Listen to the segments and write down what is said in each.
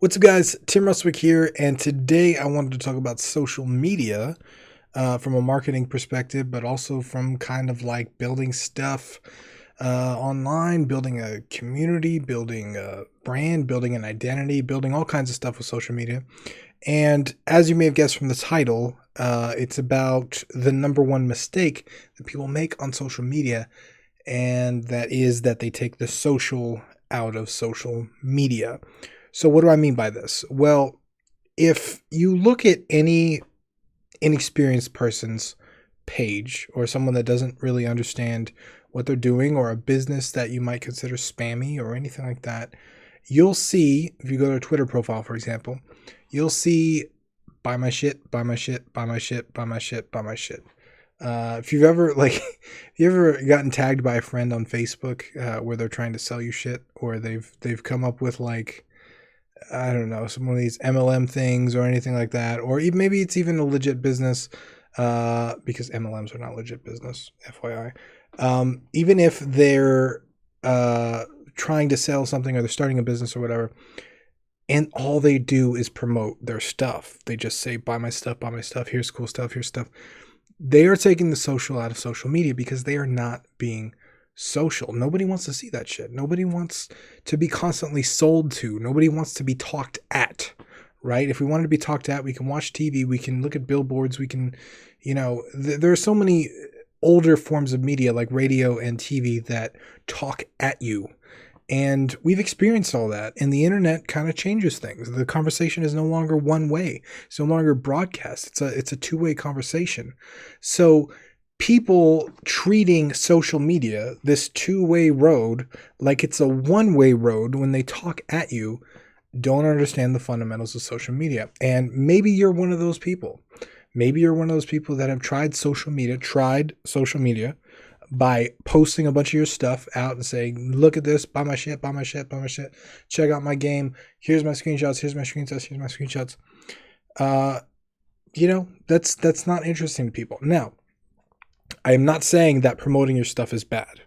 What's up, guys? Tim Ruswick here, and today I wanted to talk about social media from a marketing perspective, but also from kind of like building stuff online, building a community, building a brand, building an identity, building all kinds of stuff with social media. And as you may have guessed from the title, it's about the number one mistake that people make on social media, and that is that they take the social out of social media. So, what do I mean by this? Well, if you look at any inexperienced person's page or someone that doesn't really understand what they're doing, or a business that you might consider spammy or anything like that, you'll see, if you go to a Twitter profile, for example, you'll see buy my shit, buy my shit, buy my shit, buy my shit, buy my shit. If you've ever if you ever gotten tagged by a friend on Facebook where they're trying to sell you shit, or they've come up with like, I don't know, some of these MLM things or anything like that, or even, maybe it's even a legit business, because MLMs are not legit business, FYI. Even if they're trying to sell something, or they're starting a business or whatever, and all they do is promote their stuff. They just say, buy my stuff, here's cool stuff, here's stuff. They are taking the social out of social media because they are not being social. Nobody wants to see that shit. Nobody wants to be constantly sold to. Nobody wants to be talked at, right? If we wanted to be talked at, we can watch TV, we can look at billboards, we can, there are so many older forms of media like radio and TV that talk at you. And we've experienced all that, and the internet kind of changes things. The conversation is no longer one way. It's no longer broadcast. It's a two-way conversation. So people treating social media, this two-way road, like it's a one-way road when they talk at you, don't understand the fundamentals of social media. And maybe you're one of those people. Maybe you're one of those people that have tried social media by posting a bunch of your stuff out and saying, look at this, buy my shit, buy my shit, buy my shit, check out my game, here's my screenshots, here's my screenshots, here's my screenshots. That's not interesting to people. Now, I am not saying that promoting your stuff is bad.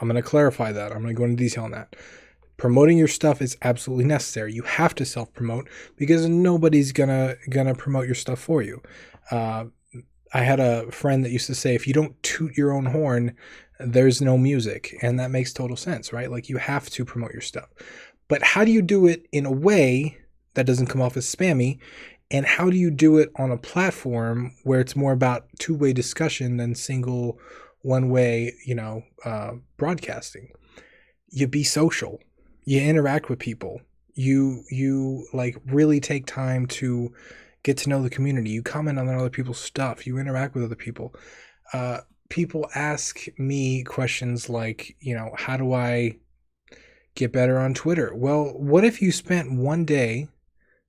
I'm going to clarify that. I'm going to go into detail on that. Promoting your stuff is absolutely necessary. You have to self-promote because nobody's gonna promote your stuff for you. I had a friend that used to say, if you don't toot your own horn, there's no music. And that makes total sense, right? Like, you have to promote your stuff. But how do you do it in a way that doesn't come off as spammy? And how do you do it on a platform where it's more about two-way discussion than single one-way, broadcasting? You be social. You interact with people. You like really take time to get to know the community. You comment on other people's stuff. You interact with other people. People ask me questions like, how do I get better on Twitter? Well, what if you spent one day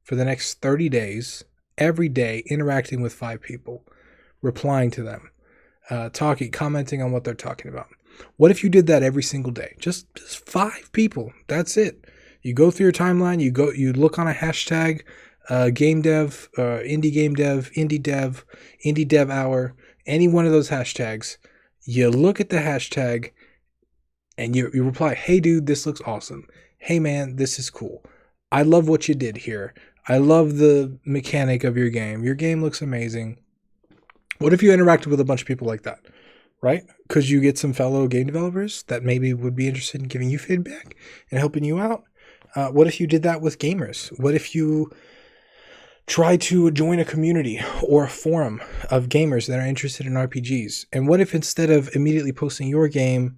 for the next 30 days, every day, interacting with 5 people, replying to them, commenting on what they're talking about? What if you did that every single day? Just 5 people. That's it. You go through your timeline, you look on a hashtag, game dev, indie game dev, indie dev hour, any one of those hashtags. You look at the hashtag and you reply, hey dude, this looks awesome. Hey man, this is cool. I love what you did here. I love the mechanic of your game. Your game looks amazing. What if you interacted with a bunch of people like that, right? Could you get some fellow game developers that maybe would be interested in giving you feedback and helping you out? What if you did that with gamers? What if you try to join a community or a forum of gamers that are interested in RPGs? And what if, instead of immediately posting your game,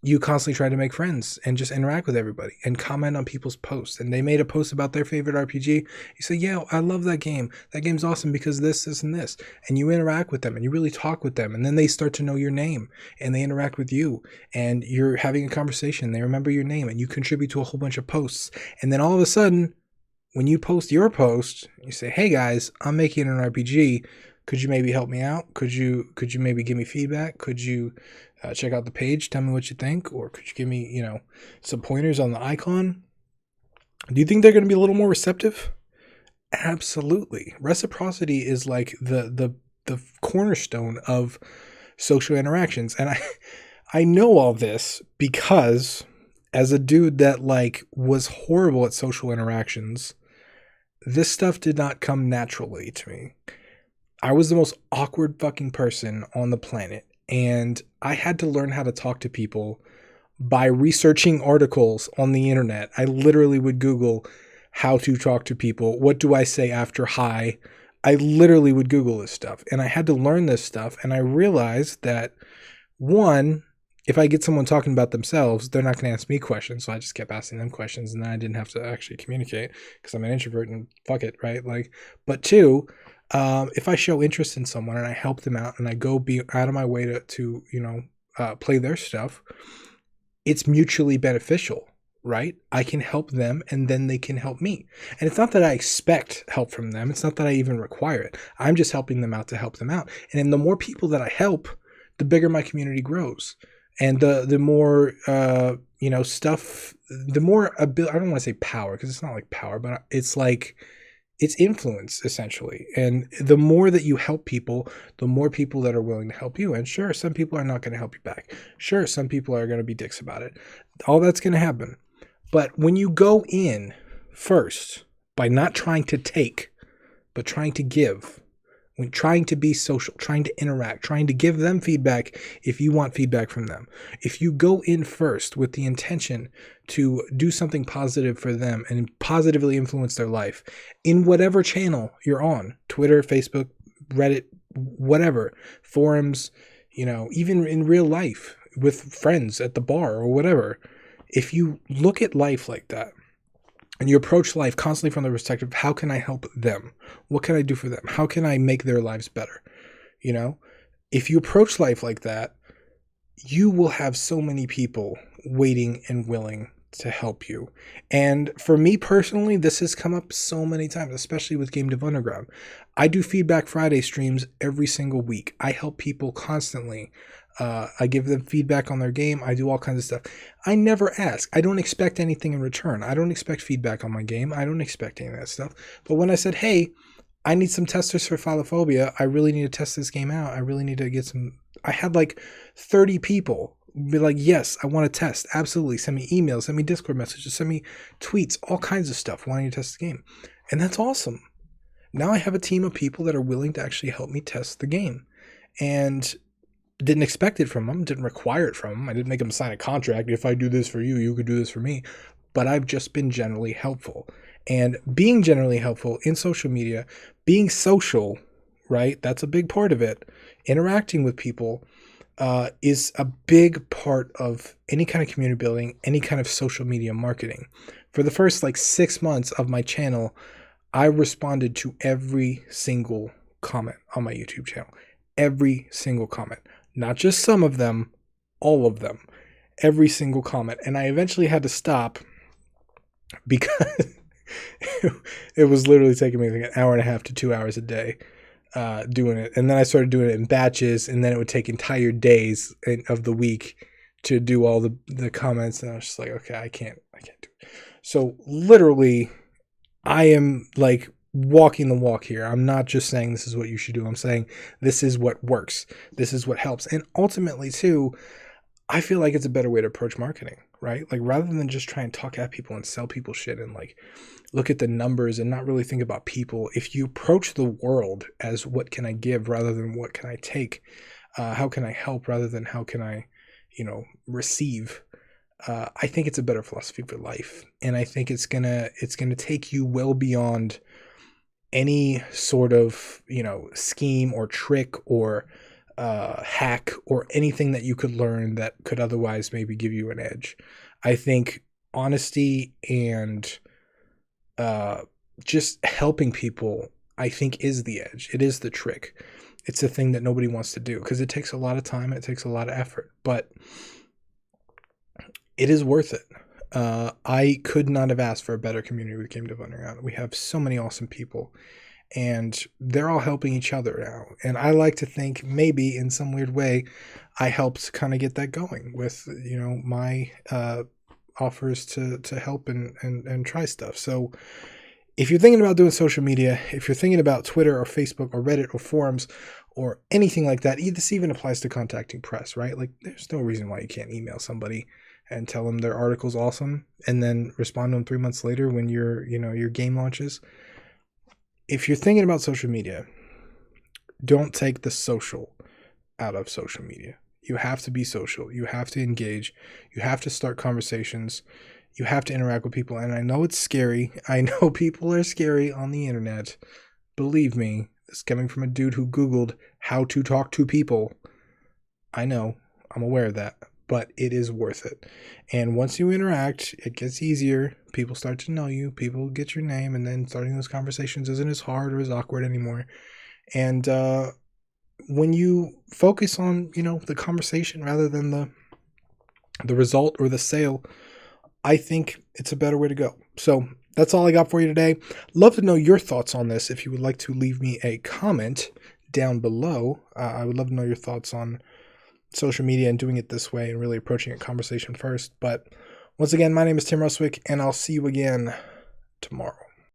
you constantly try to make friends and just interact with everybody and comment on people's posts? And they made a post about their favorite RPG. You say, yeah, I love that game. That game's awesome because this, and this. And you interact with them and you really talk with them. And then they start to know your name and they interact with you and you're having a conversation. They remember your name and you contribute to a whole bunch of posts. And then all of a sudden, when you post your post, you say, hey guys, I'm making an RPG. Could you maybe help me out? Could you maybe give me feedback? Could you check out the page, tell me what you think? Or could you give me, some pointers on the icon? Do you think they're going to be a little more receptive? Absolutely. Reciprocity is like the cornerstone of social interactions. And I know all this because, as a dude that was horrible at social interactions, this stuff did not come naturally to me. I was the most awkward fucking person on the planet, and I had to learn how to talk to people by researching articles on the internet. I literally would Google how to talk to people. What do I say after hi? I literally would Google this stuff, and I had to learn this stuff. And I realized that, one, if I get someone talking about themselves, they're not going to ask me questions. So I just kept asking them questions, and then I didn't have to actually communicate because I'm an introvert and fuck it, right? Like, but two, if I show interest in someone and I help them out and I go be out of my way to play their stuff, it's mutually beneficial, right? I can help them and then they can help me. And it's not that I expect help from them. It's not that I even require it. I'm just helping them out to help them out. And then the more people that I help, the bigger my community grows. And the more, stuff, the more ability, I don't want to say power because it's not like power, but it's like, it's influence essentially. And the more that you help people, the more people that are willing to help you. And sure, some people are not going to help you back. Sure, some people are going to be dicks about it. All that's going to happen. But when you go in first by not trying to take, but trying to give, when trying to be social, trying to interact, trying to give them feedback if you want feedback from them. If you go in first with the intention to do something positive for them and positively influence their life in whatever channel you're on, Twitter, Facebook, Reddit, whatever, forums, even in real life with friends at the bar or whatever, if you look at life like that, and you approach life constantly from the perspective of how can I help them? What can I do for them? How can I make their lives better? If you approach life like that, you will have so many people waiting and willing to help you. And for me personally, this has come up so many times, especially with Game Dev Underground. I do Feedback Friday streams every single week. I help people constantly. I give them feedback on their game. I do all kinds of stuff. I never ask. I don't expect anything in return. I don't expect feedback on my game. I don't expect any of that stuff. But when I said, hey, I need some testers for Phylophobia. I really need to test this game out. I really need to get some. I had like 30 people be like, yes, I want to test. Absolutely. Send me emails, send me Discord messages, send me tweets, all kinds of stuff wanting to test the game. And that's awesome. Now I have a team of people that are willing to actually help me test the game. And didn't expect it from them, didn't require it from them. I didn't make them sign a contract. If I do this for you, you could do this for me. But I've just been generally helpful. And being generally helpful in social media, being social, right? That's a big part of it. Interacting with people is a big part of any kind of community building, any kind of social media marketing. For the first 6 months of my channel, I responded to every single comment on my YouTube channel. Every single comment. Not just some of them, all of them. Every single comment. And I eventually had to stop because it was literally taking me like an hour and a half to 2 hours a day doing it. And then I started doing it in batches, and then it would take entire days of the week to do all the comments. And I was just like, okay, I can't do it. So literally, I am walking the walk here. I'm not just saying this is what you should do. I'm saying this is what works. This is what helps. And ultimately too, I feel like it's a better way to approach marketing, right? Rather than just try and talk at people and sell people shit and look at the numbers and not really think about people. If you approach the world as what can I give rather than what can I take, how can I help rather than how can I, receive, I think it's a better philosophy for life. And I think it's gonna take you well beyond any sort of, scheme or trick or hack or anything that you could learn that could otherwise maybe give you an edge. I think honesty and just helping people, I think, is the edge. It is the trick. It's the thing that nobody wants to do because it takes a lot of time. It takes a lot of effort, but it is worth it. I could not have asked for a better community with Game Dev Underground. We have so many awesome people, and they're all helping each other now. And I like to think maybe in some weird way, I helped kind of get that going with, my offers to help and try stuff. So if you're thinking about doing social media, if you're thinking about Twitter or Facebook or Reddit or forums or anything like that, this even applies to contacting press, right? There's no reason why you can't email somebody and tell them their article's awesome and then respond to them 3 months later when your game launches. if you're thinking about social media, don't take the social out of social media. You have to be social. You have to engage. You have to start conversations. You have to interact with people. And I know it's scary. I know people are scary on the internet. Believe me, this coming from a dude who Googled how to talk to people. I know. I'm aware of that. But it is worth it. And once you interact, it gets easier. People start to know you. People get your name. And then starting those conversations isn't as hard or as awkward anymore. And when you focus on, the conversation rather than the result or the sale, I think it's a better way to go. So that's all I got for you today. Love to know your thoughts on this. If you would like to leave me a comment down below, I would love to know your thoughts on social media and doing it this way and really approaching a conversation first. But once again, my name is Tim Ruswick, and I'll see you again tomorrow.